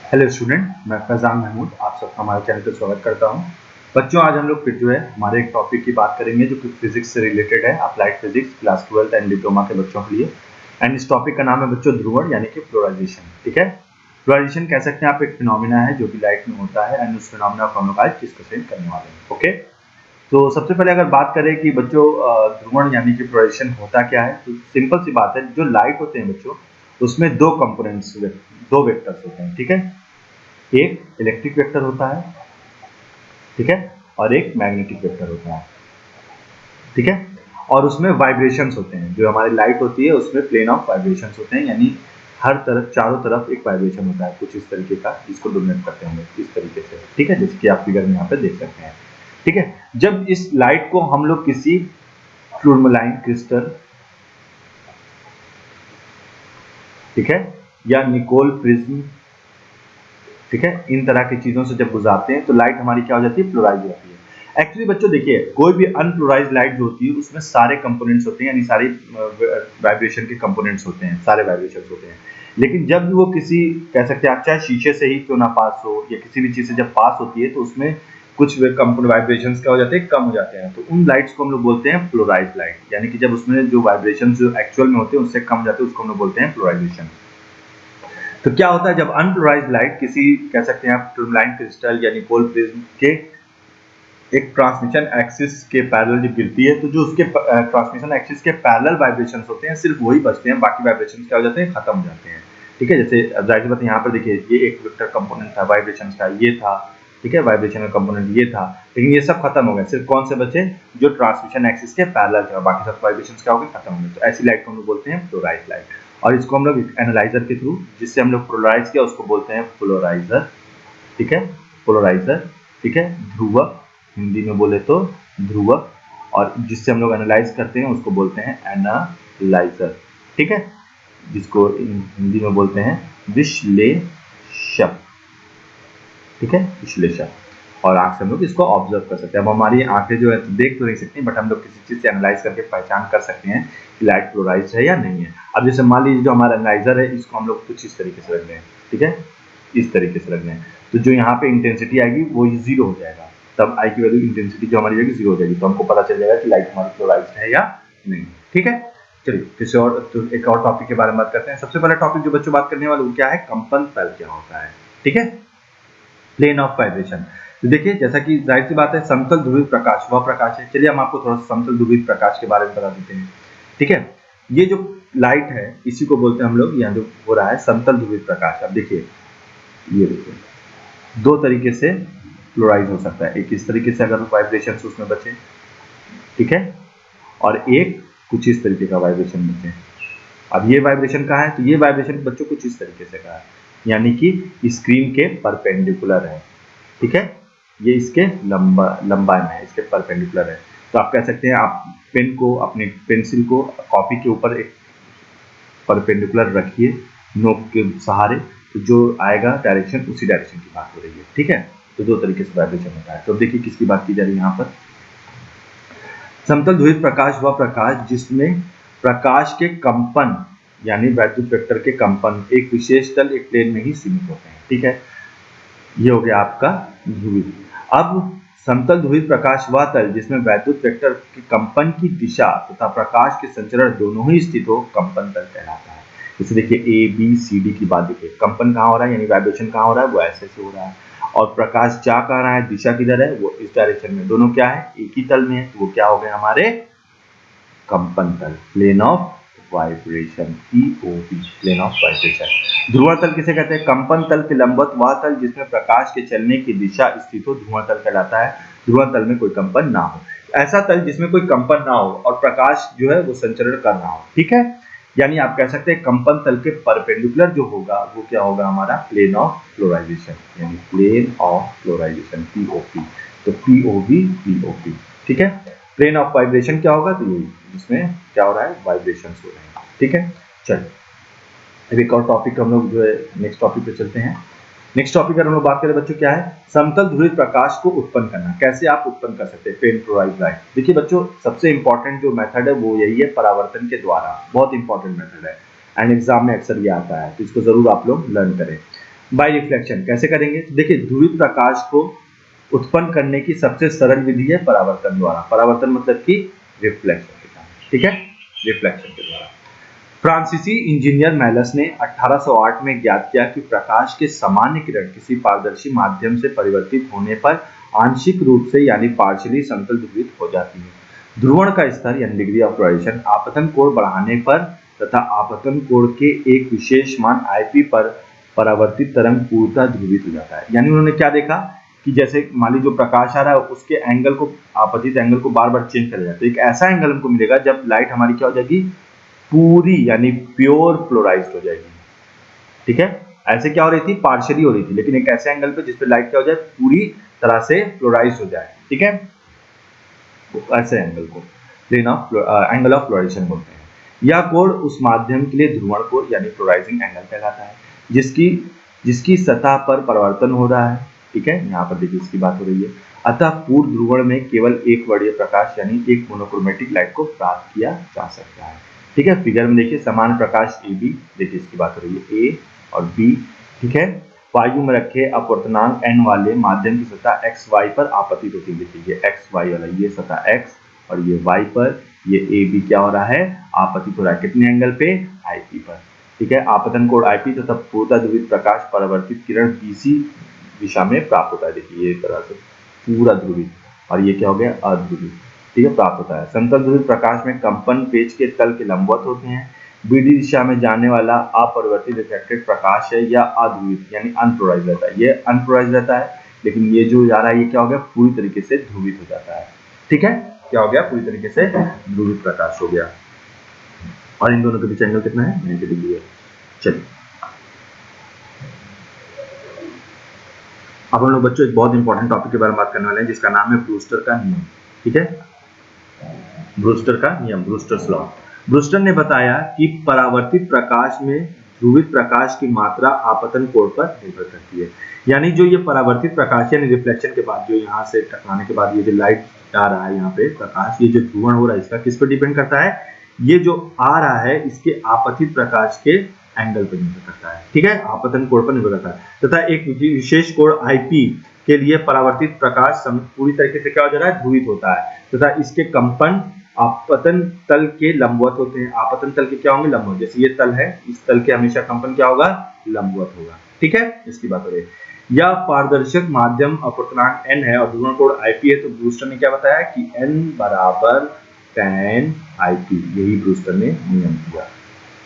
Hello student, मैं फैजान महमूद आप सबका हमारे चैनल पर स्वागत करता हूं। बच्चों, आज हम लोग फिर जो है हमारे एक टॉपिक की बात करेंगे जो कि फिजिक्स से रिलेटेड है, applied physics class 12th and diploma के बच्चों के लिए। एंड इस टॉपिक का नाम है बच्चों ध्रुवण यानी कि पोलराइजेशन। ठीक है, पोलराइजेशन कह सकते हैं आप एक फिनोमिना है जो कि लाइट में होता है एंड उस फिनोमिना को हम लोग आज डिस्कस करने वाले हैं। ओके, तो सबसे पहले अगर बात करें कि बच्चों ध्रुवण यानी कि पोलराइजेशन होता क्या है, तो सिंपल सी बात है, जो लाइट होते हैं बच्चों उसमें दो कंपोनेंट्स, दो वेक्टर्स होते हैं। ठीक है, एक इलेक्ट्रिक वेक्टर होता है, ठीक है, और एक मैग्नेटिक वेक्टर होता है। ठीक है, और उसमें वाइब्रेशंस होते हैं। जो हमारी लाइट होती है उसमें प्लेन ऑफ वाइब्रेशंस होते हैं, यानी हर तरफ चारों तरफ एक वाइब्रेशन होता है कुछ इस तरीके का, जिसको डोनेट करते हैं इस तरीके से। ठीक है, जैसे कि आप फिगर में यहाँ पे देख सकते हैं। ठीक है, जब इस लाइट को हम लोग किसी टूरमलाइन क्रिस्टल, ठीक है, या निकोल प्रिज्म, ठीक है, इन तरह की चीजों से जब गुजारते हैं तो लाइट हमारी क्या हो जाती है, प्लोराइज हो जाती है। एक्चुअली बच्चों देखिए, कोई भी अनप्लोराइज लाइट जो होती है उसमें सारे कंपोनेंट्स होते हैं, यानी सारी वाइब्रेशन के कंपोनेंट्स होते हैं, सारे वाइब्रेशंस होते हैं। लेकिन जब भी वो किसी, कह सकते हैं आप, चाहे शीशे से ही क्यों ना पास हो या किसी भी चीज से जब पास होती है तो उसमें कुछ वाइब्रेशंस क्या हो जाते हैं, कम हो जाते हैं। तो उन लाइट्स को हम लोग बोलते हैं प्लोराइज लाइट, यानी कि जब उसमें जो वाइब्रेशन जो एक्चुअल में होते हैं उससे कम जाते हैं, उसको हम लोग बोलते हैं प्लोराइजेशन। तो क्या होता है जब अनपोलराइज्ड लाइट किसी, कह सकते हैं आप, टूरमलाइन क्रिस्टल या निकोल प्रिज्म के एक ट्रांसमिशन एक्सिस के पैरेलल जब गिरती है तो जो उसके ट्रांसमिशन एक्सिस के पैरेलल वाइब्रेशंस होते हैं सिर्फ वही बचते हैं, बाकी वाइब्रेशंस क्या हो जाते हैं, खत्म हो जाते हैं। ठीक है, जैसे जाहिर सी बात है, यहाँ पर देखिए ये एक वेक्टर कंपोनेंट था वाइब्रेशंस का, ये था, ठीक है, वाइब्रेशन का कंपोनेंट ये था, लेकिन ये सब खत्म हो गए, सिर्फ कौन से बचे, जो ट्रांसमिशन एक्सिस के पैरेलल थे, बाकी सब वाइब्रेशंस क्या हो गए, खत्म हो गए। तो ऐसी लाइट को हम लोग बोलते हैं पोलराइज्ड लाइट, और इसको हम लोग एनालाइजर के थ्रू, जिससे हम लोग पोलराइज किया उसको बोलते हैं पोलराइजर। ठीक है, पोलराइजर, ठीक है, ध्रुवक, हिंदी में बोले तो ध्रुवक, और जिससे हम लोग एनालाइज करते हैं उसको बोलते हैं एनालाइजर। ठीक है, जिसको हिंदी में बोलते हैं विश्लेषक। ठीक है, विश्लेषक, और आंख से हम लोग इसको ऑब्जर्व कर सकते हैं। अब हमारी आंखें जो है तो देख तो नहीं सकती, बट हम लोग किसी चीज से एनालाइज करके पहचान कर सकते हैं कि लाइट प्लोराइज है या नहीं है। अब जैसे मान लीजिए जो हमारा एनालाइजर है इसको हम लोग कुछ इस तरीके से रख लें, ठीक है, इस तरीके से रख लें, तो जो यहाँ पे इंटेंसिटी आएगी वो जीरो हो जाएगा, तब आई की वैल्यू इंटेंसिटी जो हमारी जाएगी जीरो हो जाएगी, तो हमको पता चल जाएगा कि लाइट हमारी प्लोराइज है या नहीं। ठीक है, चलिए किसी और, तो एक और टॉपिक के बारे में बात करते हैं। सबसे पहला टॉपिक जो बच्चों बात करने वाले वो क्या है, कंपन तल क्या होता है। ठीक है, प्लेन ऑफ वाइब्रेशन। तो देखिए, जैसा कि जाहिर सी बात है, समतल ध्रुवित प्रकाश वह प्रकाश है। चलिए हम आपको थोड़ा सा समतल ध्रुवित प्रकाश के बारे में बता देते हैं। ठीक है, ये जो लाइट है इसी को बोलते हैं हम लोग, यहाँ जो हो रहा है समतल ध्रुवित प्रकाश। अब देखिए, ये देखिए, दो तरीके से प्लोराइज हो सकता है, एक इस तरीके से अगर वाइब्रेशन उसमें बचे, ठीक है, और एक कुछ इस तरीके का वाइब्रेशन बचे। अब ये वाइब्रेशन कहाँ है, तो ये वाइब्रेशन बच्चों कुछ इस तरीके से कहा है, यानी कि स्क्रीन के परपेंडिकुलर है। ठीक है, ये इसके लंबाई में है, इसके परपेंडिकुलर है। तो आप कह सकते हैं, आप पेन को, अपने पेंसिल को कॉपी के ऊपर एक परपेंडिकुलर रखिए नोक के सहारे, तो जो आएगा डायरेक्शन उसी डायरेक्शन की बात हो रही है। ठीक है, तो दो तरीके से वाइब्रेशन होता है। तो देखिए किसकी बात की जा रही है यहाँ पर, समतल ध्रुवित प्रकाश वह प्रकाश जिसमें प्रकाश के कंपन, यानी वैद्युत वेक्टर के कंपन एक विशेष तल, एक प्लेन में ही सीमित होते हैं। ठीक है, ये हो गया आपका ध्रुवित। अब समतल ध्रुवित प्रकाश वह तल जिसमें वैद्युत वेक्टर के कंपन की दिशा तथा प्रकाश के संचरण दोनों ही स्थित हो, कंपन तल कहलाता है। जैसे देखिए ए बी सी डी की बात देखिए, कंपन कहाँ हो रहा है, यानी वाइब्रेशन कहाँ हो रहा है, वो ऐसे से हो रहा है, और प्रकाश जा कहाँ रहा है, दिशा किधर है, वो इस डायरेक्शन में, दोनों क्या है, एक ही तल में है, तो वो क्या हो गए हमारे कंपन तल, plane of vibration, POV, plane of vibration. ध्रुवण तल किसे कहते हैं, कंपन तल के लंबवत वह तल जिसमें प्रकाश के चलने की दिशा स्थित हो, ध्रुवण तल कहलाता है। ध्रुवण तल में कोई कंपन ना हो, ऐसा तल जिसमें कोई कंपन ना हो और प्रकाश जो है वो संचरण कर रहा हो। ठीक है, यानी आप कह सकते हैं कंपन तल के परपेंडिकुलर जो होगा वो क्या होगा हमारा, प्लेन ऑफ पोलराइजेशन, यानी प्लेन ऑफ पोलराइजेशन, पीओपी। तो पीओवी, पीओपी। ठीक है, प्लेन ऑफ वाइब्रेशन क्या होगा, तो ये जिसमें क्या हो रहा है, वाइब्रेशन हो रहे हैं। ठीक है, चलिए अब एक और टॉपिक हम लोग जो है नेक्स्ट टॉपिक पे चलते हैं। नेक्स्ट टॉपिक अगर हम लोग बात करें बच्चों, क्या है, समतल ध्रुवित प्रकाश को उत्पन्न करना। कैसे आप उत्पन्न कर सकते हैं प्लेन पोलराइज्ड लाइट। देखिए बच्चों, सबसे इंपॉर्टेंट जो मेथड है वो यही है, परावर्तन के द्वारा, बहुत इंपॉर्टेंट मेथड है एंड एग्जाम में अक्सर ये आता है, तो इसको जरूर आप लोग लर्न करें। Bye reflection. कैसे करेंगे? देखिए, ध्रुवित प्रकाश को उत्पन्न करने की सबसे सरल विधि है परावर्तन द्वारा। परावर्तन मतलब कि रिफ्लेक्शन के द्वारा, ठीक है, रिफ्लेक्शन के द्वारा। फ्रांसीसी इंजीनियर मैलस ने 1808 में ज्ञात किया कि प्रकाश के सामान्य किरण किसी पारदर्शी माध्यम से परिवर्तित होने पर आंशिक रूप से यानी पार्शियली समतल ध्रुवित हो जाती है। ध्रुवण का स्तर यानी डिग्री ऑफ पोलराइजेशन आपतन कोण बढ़ाने पर तथा आपतन कोण के एक विशेष मान IP पर परावर्तित तरंग पूर्णतः ध्रुवित हो जाता है। यानी उन्होंने क्या देखा कि जैसे मान लीजिए जो प्रकाश आ रहा है उसके एंगल को, आपतित एंगल को बार बार चेंज कर जाता है, तो एक ऐसा एंगल हमको मिलेगा जब लाइट हमारी क्या हो जाएगी, पूरी यानी प्योर पोलराइज्ड हो जाएगी, ठीक है। ऐसे क्या हो रही थी, पार्शियली हो रही थी, लेकिन एक ऐसे एंगल पे जिसपे लाइट क्या हो जाए, पूरी तरह से पोलराइज्ड हो जाए, ठीक है। तो ऐसे एंगल को plane of angle of polarisation बोलते हैं। यह कोण उस माध्यम के लिए ध्रुवण कोण यानी पोलराइजिंग एंगल कहलाता है, जिसकी सतह पर परावर्तन हो रहा है, ठीक है। यहाँ पर देखिए इसकी बात हो रही है। अतः पूर्ण ध्रुवण में केवल एक वर्णीय प्रकाश यानी एक मोनोक्रोमेटिक लाइट को प्राप्त किया जा सकता है, ठीक है। फिगर में देखिए समान प्रकाश AB, देखिए इसकी बात हो रही है, A और B, ठीक है। वायु में रखे अपवर्तनांक n वाले माध्यम की सतह XY पर आपतित होती है। देखिए ये XY वाला, ये सतह X और ये Y पर, ये AB क्या हो रहा है, आपतित हो रहा है। कितने एंगल पे, IP पर, ठीक है। आपतन कोण IP तथा पूर्णतः ध्रुवित प्रकाश परावर्तित किरण BC दिशा में प्राप्त होता है। देखिए ये तरह से पूरा ध्रुवित, और ये क्या हो गया, अध्रुवित, ठीक है, प्राप्त होता है। समतल ध्रुवित प्रकाश में कंपन पेज के तल के लंबवत होते हैं। BD दिशा में जाने वाला अपरिवर्तित रिफ्लेक्टेड प्रकाश है या अध्रुवित यानी अनपोलराइज्ड रहता है। ये अनपोलराइज्ड रहता है, लेकिन ये जो जा रहा है ये क्या हो गया, पूरी तरीके से ध्रुवित हो जाता है, ठीक है। क्या हो गया, पूरी तरीके से ध्रुवित प्रकाश हो गया। और इन दोनों के बीच एंगल कितना है, 90 डिग्री है। चलिए अब हम लोग बच्चों एक बहुत इंपॉर्टेंट टॉपिक के बारे में बात करने वाले हैं, जिसका नाम है ब्रूस्टर का नियम, ठीक है। ब्रूस्टर का नियम, ब्रूस्टर्स लॉ। ब्रूस्टर ने बताया कि परावर्तित प्रकाश में ध्रुवित प्रकाश की मात्रा आपतन कोण पर निर्भर करती है। यानी जो ये परावर्तित प्रकाश यानी रिफ्लेक्शन के बाद, जो यहाँ से टकराने के बाद ये जो लाइट आ रहा है यहाँ पे प्रकाश, ये जो ध्रुवण हो रहा है इसका किस पर डिपेंड करता है, ये जो आ रहा है इसके आपतित प्रकाश के एंगल पर निर्भर करता है, ठीक है, आपतन कोण पर निर्भर करता है। तथा एक विशेष कोण IP के लिए परावर्तित प्रकाश पूरी तरीके से क्या हो जा रहा है, ध्रुवित होता है तथा इसके कंपन आपतन तल के लंबवत होते हैं। आपतन तल के क्या होंगे, लंबवत। जैसे ये तल है, इस तल के हमेशा कंपन क्या होगा, लंबवत होगा, ठीक है, इसकी बात हो रही है। यह पारदर्शक माध्यम अपवर्तनांक n है और ध्रुवण कोण IP है। तो ब्रूस्टर ने क्या बताया कि n बराबर tan IP, यही ब्रूस्टर ने नियम किया,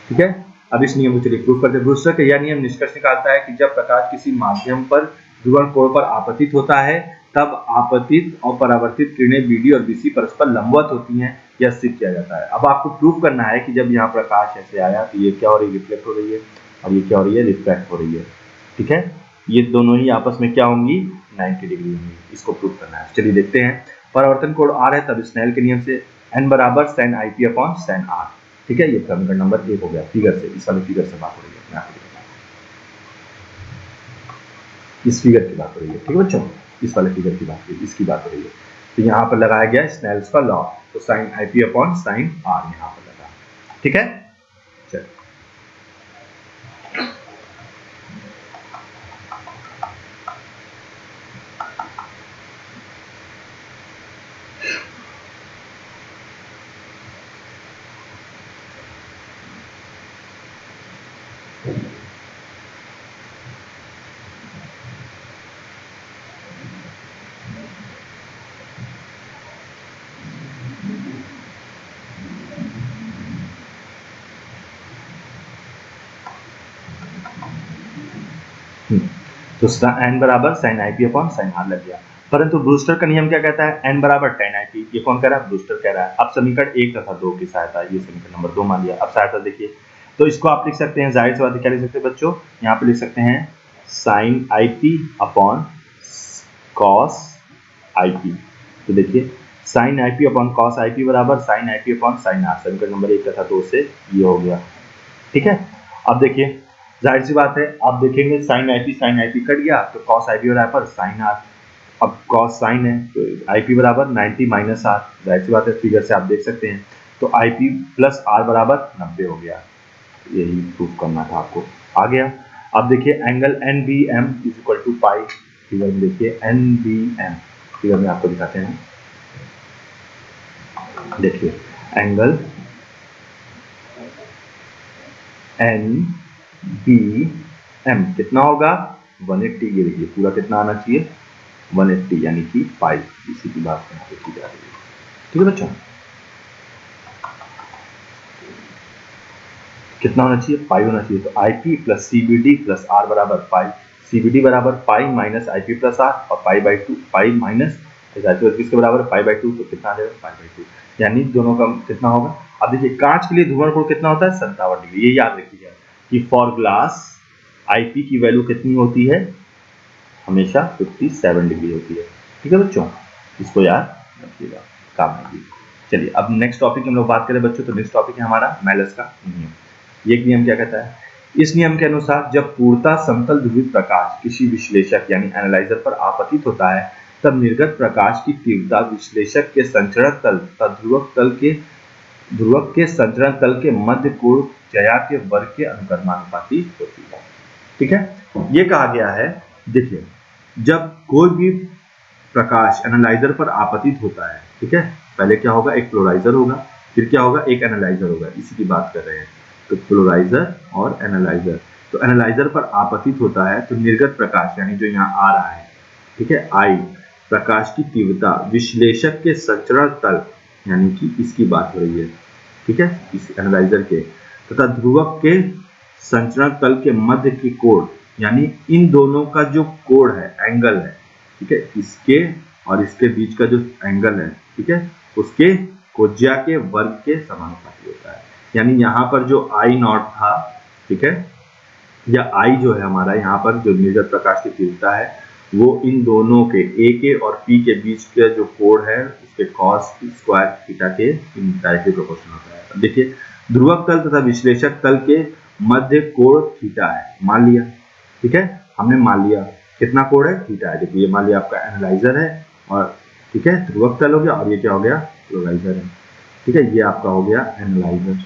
ठीक है। अब इस नियम को चलिए प्रूव करते हैं। ब्रूस्टर का यह नियम निष्कर्ष निकालता है कि जब प्रकाश किसी माध्यम पर ध्रुवण कोण पर आपतित होता है, तब आपतित और परावर्तित किरणें BD और BC परस्पर लंबवत होती हैं, यह सिद्ध किया जाता है। अब आपको प्रूव करना है कि जब यहाँ प्रकाश ऐसे आया तो ये क्या हो रही है, रिफ्लेक्ट हो रही है, और ये क्या हो रही है, रिफ्लेक्ट हो रही है, ठीक है। ये दोनों ही आपस में क्या होंगी, 90 डिग्री होंगी। इसको प्रूव करना है। चलिए देखते हैं। परावर्तन कोण R है, तब स्नेल के नियम से n बराबर sin IP upon sin R, ठीक है। ये समीकरण नंबर 1 हो गया। फिगर से, इस वाले फिगर से बात हो रही है, यहाँ पे इस फिगर की बात हो रही है, ठीक है बच्चों, इस वाले फिगर की बात, इसकी बात हो रही है। तो यहाँ पर लगाया गया स्नेल्स का लॉ, तो sin IP upon sin R यहाँ पर लगा, ठीक है। चलिए तो n बराबर sin IP upon sin R लग गया। परंतु ब्रूस्टर का नियम क्या कहता है, n बराबर tan IP। ये कौन कह रहा है, ब्रूस्टर कह रहा है। अब समीकरण 1 तथा 2 की सहायता, ये समीकरण नंबर 2 मान लिया। अब सहायता देखिए, तो इसको आप लिख सकते हैं, जाहिर सी बात है क्या लिख सकते हैं बच्चों, यहाँ पे लिख सकते हैं sin IP upon cos IP। तो देखिए sin IP upon cos IP बराबर sin IP upon sin R। समीकरण नंबर 1 तथा 2 से ये हो गया, ठीक है। अब देखिए जाहिर सी बात है, आप देखेंगे sin IP कट गया तो cos IP बराबर sin R। अब cos sin है तो IP बराबर 90 माइनस R, जाहिर सी बात है, फिगर से आप देख सकते हैं। तो IP प्लस R बराबर 90 हो गया। यही प्रूफ करना था आपको, आ गया। अब देखिए angle N B M is equal to pi, figure में देखिए एन बी एम, फिगर में आपको दिखाते हैं, देखिए एंगल एन बी एम कितना होगा 180, ये देखिए पूरा कितना आना चाहिए 180, यानी कि पाई, इसी की बात यहाँ पे की जा रही है। ठीक है बच्चों, कितना होना चाहिए पाई होना चाहिए, तो I P plus C B D plus R बराबर पाई, सी बी डी बराबर pi minus I P plus R, और pi by two, pi minus किसके बराबर पाई बाई टू, तो कितना आ जाएगा पाई बाई टू, यानी दोनों का कितना होगा। अब देखिए कांच के लिए ध्रुवण कोण कितना होता है 57 डिग्री, ये याद रखिएगा कि फॉर ग्लास आई पी की वैल्यू कितनी होती है हमेशा 57 डिग्री होती है। ठीक है बच्चों, इसको याद रखिएगा, काम आएगी। चलिए अब नेक्स्ट टॉपिक हम लोग बात करें बच्चों, तो नेक्स्ट टॉपिक है हमारा मेलस का नियम। ये नियम क्या कहता है, इस नियम के अनुसार जब पूर्णतः समतल ध्रुवित प्रकाश किसी विश्लेषक यानी एनालाइजर पर आपतित होता है, तब निर्गत प्रकाश की तीव्रता विश्लेषक के संचरण तल तथा ध्रुवक के संचरण तल के मध्य कोण ज्या के वर्ग के अनुक्रमानुपाती होती है। ठीक है, ये कहा गया है, देखिए जब कोई भी प्रकाश एनालाइजर पर आपतित होता है, ठीक है, पहले क्या होगा एक पोलराइजर होगा, फिर क्या होगा एक एनालाइजर होगा, इसी की बात कर रहे हैं। तो पोलराइजर और एनालाइजर, तो एनालाइजर पर आपतित होता है तो निर्गत प्रकाश यानी जो यहाँ आ रहा है, ठीक है, आई प्रकाश की तीव्रता विश्लेषक के संचरण तल यानी कि इसकी बात हो रही है, ठीक है, इस एनालाइजर के तथा ध्रुवक के संचरण तल के मध्य की कोण, यानी इन दोनों का जो कोण है एंगल है, ठीक है, इसके और इसके बीच का जो एंगल है, ठीक है, उसके कोज्या के वर्ग के समानुपाती होता है। यानी यहाँ पर जो आई नॉट था, ठीक है, या आई जो है हमारा यहाँ पर जो निर्गत प्रकाश की तीव्रता है वो इन दोनों के ए के और पी के बीच का जो कोण है उसके कॉस स्क्वायर थीटा के डायरेक्टली प्रोपोर्शनल होता है। अब देखिए ध्रुवक तल तथा विश्लेषक तल के मध्य कोण थीटा है, मान लिया, ठीक है, हमने मान लिया कितना कोण है थीटा है। देखिए ये मान लिया आपका एनालाइजर है और ठीक है ध्रुवक तल हो गया और ये क्या हो गया पोलराइजर है, ठीक है, ये आपका हो गया एनालाइजर।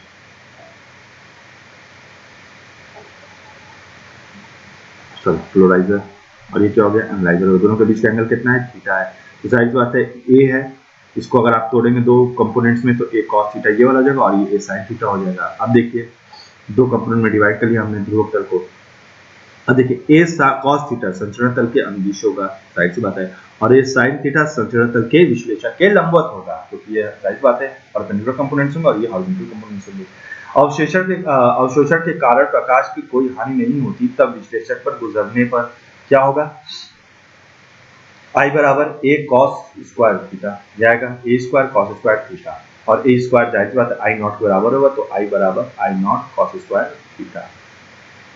पोलराइजर और ये क्या हो गया एनालाइजर, दोनों के बीच का एंगल कितना है थीटा है। तो जाहिर सी बात है ए है, इसको अगर आप तोड़ेंगे दो कंपोनेंट्स में तो ए कॉस थीटा ये वाला हो जाएगा और ये ए साइन थीटा हो जाएगा। अब देखिए दो कंपोनेंट में डिवाइड कर लिया हमने ध्रुवक तल को। अब देखिए ए कॉस थीटा संचरण तल के अनुदिश होगा, जाहिर सी बात है, और ये साइन थीटा संचरण तल के विश्लेषक के लंबवत होगा, क्योंकि तो ये जाहिर बात है परपेंडिकुलर कंपोनेंट्स होंगे और ये हॉरिजॉन्टल कंपोनेंट्स होंगे। अवशोषण के कारण प्रकाश की कोई हानि नहीं होती, तब विश्लेषक पर गुजरने पर क्या होगा I बराबर ए कॉस स्क्वायर थीटा जाएगा, ए स्क्वायर कॉस स्क्वायर थीटा, और ए स्क्वायर जाहिर सी बात है आई नॉट के बराबर होगा, तो आई बराबर आई नॉट कॉस स्क्वायर थीटा,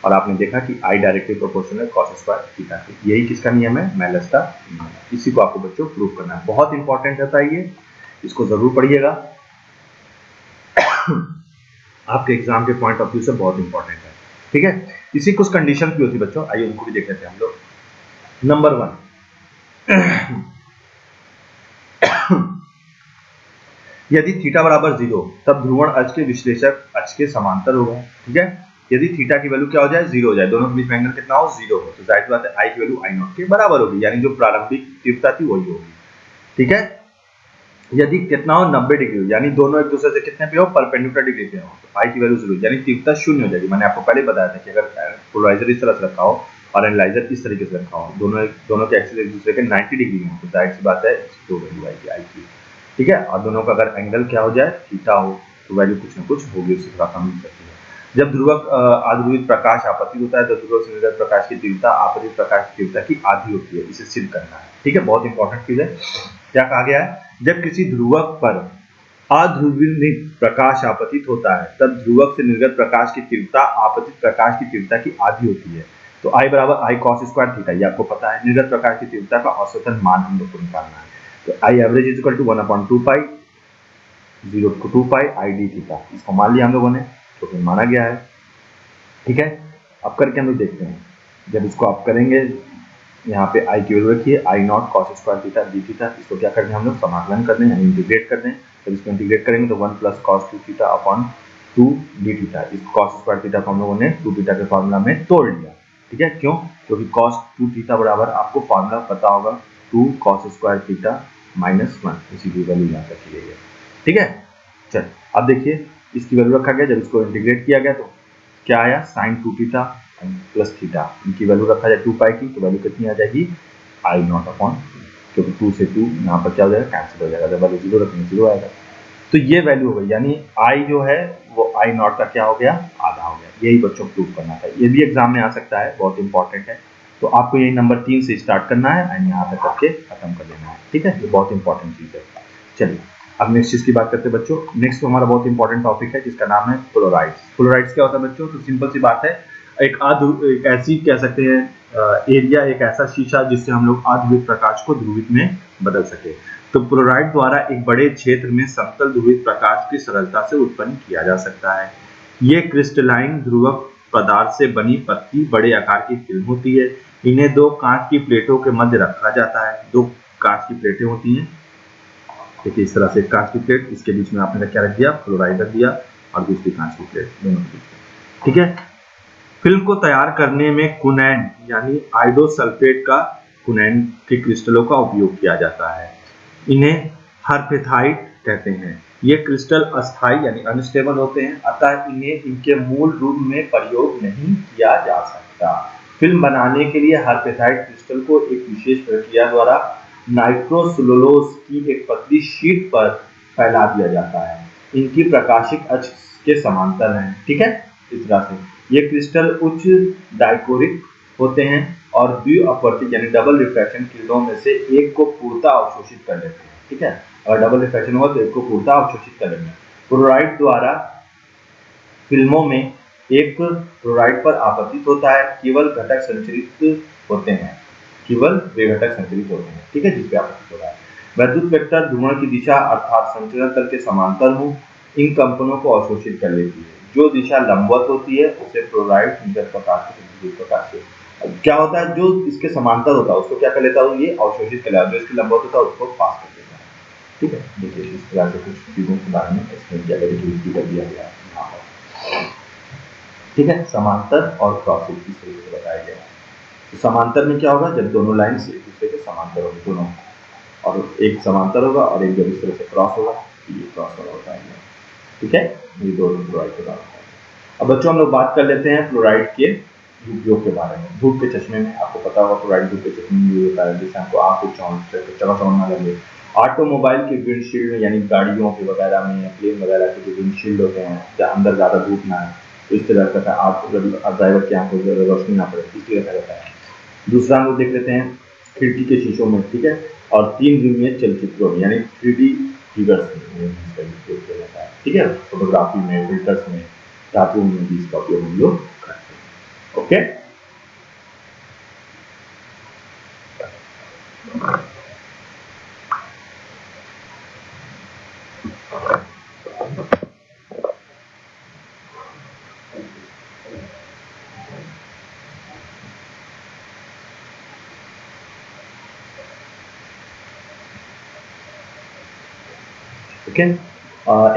और आपने देखा कि आई डायरेक्टली प्रोपोर्शनल है कॉस स्क्वायर थीटा के। यही किसका नियम है मेलस का नियम है, इसी को आपको बच्चों प्रूव करना है, बहुत इंपॉर्टेंट रहता है ये, इसको जरूर पढ़िएगा आपके एग्जाम के पॉइंट ऑफ व्यू से बहुत इंपॉर्टेंट है। ठीक है, इसी कुछ कंडीशन भी होती है बच्चों, आइए उनको भी देख लेते हैं हम लोग। नंबर 1 यदि थीटा बराबर 0 तब ध्रुवण अक्ष के विश्लेषक अक्ष के समांतर होगा। ठीक है, यदि थीटा की वैल्यू क्या हो जाए 0 हो जाए, दोनों के बीच में एंगल कितना हो 0 हो, तो जाहिर बात है आई की वैल्यू आई नॉट के बराबर होगी, यानी जो प्रारंभिक तीव्रता थी वही होगी। ठीक है, यदि कितना हो 90 डिग्री, यानी दोनों एक दूसरे से कितने पे हो परपेंडिकुलर डिग्री पे हो, तो आई की वैल्यू 0 यानी तीव्रता 0 हो जाएगी। मैंने आपको पहले बताया था कि अगर पोलराइजर इस तरह से रखा हो और एनालाइजर इस तरीके से रखा हो, दोनों के एक्सिस एक दूसरे के 90 डिग्री में हो, तो जाहिर सी बात है इसकी वैल्यू आएगी आई की। ठीक है, और दोनों का अगर एंगल क्या हो जाए थीटा हो, तो वैल्यू कुछ ना कुछ होगी, उससे थोड़ा कम मिल सकती है। जब ध्रुवक आध्रुवित प्रकाश आपतित होता है तो ध्रुवक से निर्गत प्रकाश की तीव्रता आपतित प्रकाश की तीव्रता की आधी होती है, इसे सिद्ध करना है। ठीक है, बहुत इंपॉर्टेंट चीज है। क्या कहा गया है, जब किसी ध्रुवक पर अध्रुवित प्रकाश आपतित होता है तब ध्रुवक से निर्गत प्रकाश की तीव्रता आपतित प्रकाश की तीव्रता की आधी होती है। तो आई बराबर आई कॉस स्क्वायर थीटा, ये आपको पता है। निर्गत प्रकाश की तीव्रता का औसतन मान हम लोग को निकालना है, तो I average is equal to 1/2 pi 0 to 2 pi I d theta, इसको मान लिया हम लोगों ने, तो फिर माना गया है। ठीक है, अब करके हम लोग देखते हैं, जब इसको आप करेंगे यहाँ पे आई की वैल्यू रखिए I naught cos square theta d theta, इसको क्या करना है हम लोग समाकलन कर दें यानी इंटीग्रेट कर दें। जब इसको इंटीग्रेट करेंगे तो 1 plus cos 2 theta upon 2 D theta, इस कॉस स्क्वायर थीटा को हम लोगों ने 2 थीटा के फॉर्मूला में तोड़ लिया। ठीक है, क्यों? क्योंकि cos 2 थीटा बराबर आपको फॉर्मूला पता होगा 2 cos स्क्वायर थीटा माइनस 1, इसी की वैल्यू यहाँ रखी गई है। ठीक है, चल अब देखिए इसकी वैल्यू रखा गया, जब इसको इंटीग्रेट किया गया तो क्या आया, साइन 2 थीटा प्लस थीटा, इनकी वैल्यू रखा जाए 2 पाई की, तो वैल्यू कितनी आ जाएगी आई नॉट अपॉन, क्योंकि 2 से 2 यहाँ पर क्या हो जाएगा, कैंसिल हो जाएगा, जब वैल्यू 0 रखेंगे 0 आएगा। तो ये वैल्यू हो गई, यानी आई जो है वो आई नॉट का क्या हो गया, आधा हो गया। यही बच्चों को प्रूव करना था, ये भी एग्जाम में आ सकता है, बहुत इंपॉर्टेंट है। तो आपको यही नंबर 3 से स्टार्ट करना है एंड यहाँ तक करके खत्म कर देना है। ठीक है, ये बहुत इंपॉर्टेंट चीज है। चलिए अब नेक्स्ट चीज की बात करते हैं बच्चों। नेक्स्ट हमारा बहुत इंपॉर्टेंट टॉपिक है जिसका नाम है फ्लोराइड्स। फ्लोराइड्स क्या होता है बच्चों? तो सिंपल सी बात है, एक ऐसी कह सकते हैं एरिया, एक ऐसा शीशा जिससे हम लोग अध्रुवित प्रकाश को ध्रुवित में बदल सके। तो फ्लोराइड द्वारा एक बड़े क्षेत्र में समतल ध्रुवित प्रकाश की सरलता से उत्पन्न किया जा सकता है। ये क्रिस्टलाइन ध्रुवक पदार्थ से बनी पतली बड़े आकार की फिल्म होती है। इन्हें दो कांच की प्लेटों के मध्य रखा जाता है। दो कांच की प्लेटें होती हैं, देखिए इस तरह से कांच की प्लेट, इसके बीच में आपने क्या रख दिया, फ्लोराइड रख दिया, और दूसरी कांच की प्लेट, दोनों के बीच। ठीक है, फिल्म को तैयार करने में कुनैन यानी आयोडोसल्फेट का कुनैन के क्रिस्टलों का उपयोग किया जाता है। इन्हें हर्पेथाइट कहते हैं। ये क्रिस्टल अस्थायी यानी अनस्टेबल होते हैं, अतः इन्हें इनके मूल रूप में प्रयोग नहीं किया जा सकता। फिल्म बनाने के लिए हर्पेथाइट क्रिस्टल को एक विशेष प्रक्रिया द्वारा नाइट्रोसेलुलोज की एक पतली शीट पर फैला दिया जाता है। इनकी प्रकाशिक अक्ष के समांतर है। ठीक है, इस तरह से ये क्रिस्टल उच्च डाइकोरिक होते हैं और द्विअपवर्तित यानी डबल रिफ्रैक्शन किरणों में से एक को पूर्णतः अवशोषित कर लेते हैं। ठीक है, अगर डबल रिफ्रैक्शन हुआ तो एक को पूर्णतः अवशोषित कर लेंगे। फ्लोराइड द्वारा फिल्मों में एक फ्लोराइड पर आपतित होता है, केवल घटक संचरित होते हैं, केवल वे घटक संचरित होते हैं। ठीक है, जिसपे आपतित हो रहा है। वैद्युत वेक्टर ध्रुवण की दिशा अर्थात संचरण तल के समांतर हो इन कंपनों को अवशोषित कर लेती है। जो दिशा लंबवत होती है उसे फ्लोराइड निर्गत प्रकाश से क्या होता है, जो इसके समांतर होता है उसको क्या कर लेता है, ये अवशोषित कर लेता है, जो इसके लंबवत होता है उसको पास कर देता है। ठीक है, देखिए इस तरह से कुछ चीजों के बारे में इसमें क्या कर दिया गया है यहाँ पर। ठीक है, समांतर और क्रॉसिंग इस तरीके से बताया गया है। तो समांतर में क्या होगा, जब दोनों लाइन एक दूसरे के समांतर होंगे दोनों, और एक समांतर होगा और एक जब इस तरह से क्रॉस होगा, ये क्रॉस वाला होता है। ठीक है, ये दोनों फ्लोराइड के बारे में। अब बच्चों हम लोग बात कर लेते हैं फ्लोराइड के उपयोग के बारे में। धूप के चश्मे में आपको पता होगा फ्लोराइड धूप के चश्मे में यूज होता है, जिससे हमको आँख को चमक ना लगे। ऑटोमोबाइल के विंडशील्ड में यानी गाड़ियों के वगैरह में, प्लेन वगैरह के जो विंडशील्ड होते हैं जहाँ अंदर ज़्यादा धूप ना है, तो इस तरह का आप ड्राइवर की आँखों को रोशनी ना पड़े, इसलिए रखा जाता है। दूसरा हम लोग देख लेते हैं खिड़की के शीशों में। ठीक है, और 3 विमीय चलचित्रों में यानी 3D फिगर्स में इसका उपयोग किया जाता है। ठीक है, फोटोग्राफी में, फिल्टर्स में, धातुओं में भी इसका उपयोग हम लोग करते हैं। ओके, ओके,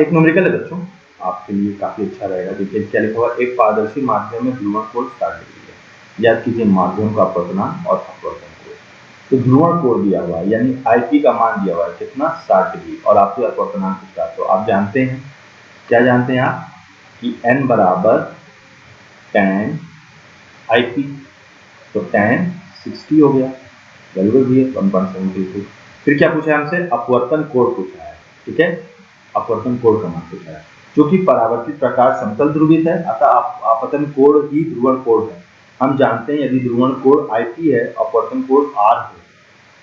एक न्यूमेरिकल है बच्चों, आपके लिए काफी अच्छा रहेगा। देखिए क्या लिखा हुआ, एक पारदर्शी माध्यम में ध्रुवण कोण 60 डिग्री है। याद कीजिए माध्यम का अपवर्तनांक और अपवर्तन कोण। तो ध्रुवण कोण दिया हुआ है यानी आईपी का मान दिया हुआ है कितना, 60 डिग्री, और आपके अपवर्तनांक कितना। तो आप जानते हैं, क्या जानते हैं आप, कि n बराबर tan IP, तो tan 60 हो गया, वैल्यू भी है 1.72। फिर क्या पूछा है हमसे, अपवर्तन कोण पूछा है। ठीक है, अपवर्तन कोण का मान पूछा है। क्योंकि परावर्तित प्रकाश समतल ध्रुवित है, अतः आपतन कोण ही ध्रुवण कोण है। हम जानते हैं यदि ध्रुवण कोण IP है, अपवर्तन कोण R है।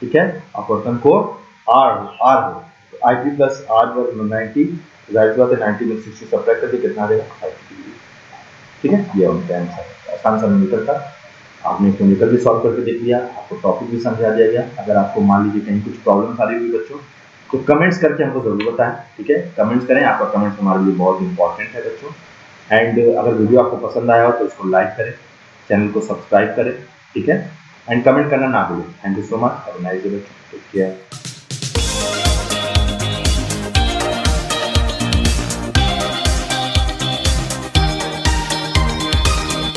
ठीक है, अपवर्तन कोण R हो, तो IP प्लस R वर्ग 90, जाहिर सी बात है 90 में 60 सब्ट्रैक्ट करके कितना देगा, 5 डिग्री। ठीक है, ये उनका आंसर, आसान सा न्यूमेरिकल था। आपने इसको न्यूमेरिकल भी सॉल्व करके देख लिया, आपको टॉपिक भी समझा दिया गया। अगर आपको मान लीजिए कहीं कुछ प्रॉब्लम आ रही हुई बच्चों, तो कमेंट्स करके हमको जरूर बताएं। ठीक है, कमेंट्स करें, आपका कमेंट्स हमारे लिए बहुत इंपॉर्टेंट है बच्चों। एंड अगर वीडियो आपको पसंद आया हो तो इसको लाइक करें, चैनल को सब्सक्राइब करें। ठीक है, एंड कमेंट करना ना भूलें। Thank you so much, have a nice day बच्चों, टेक केयर।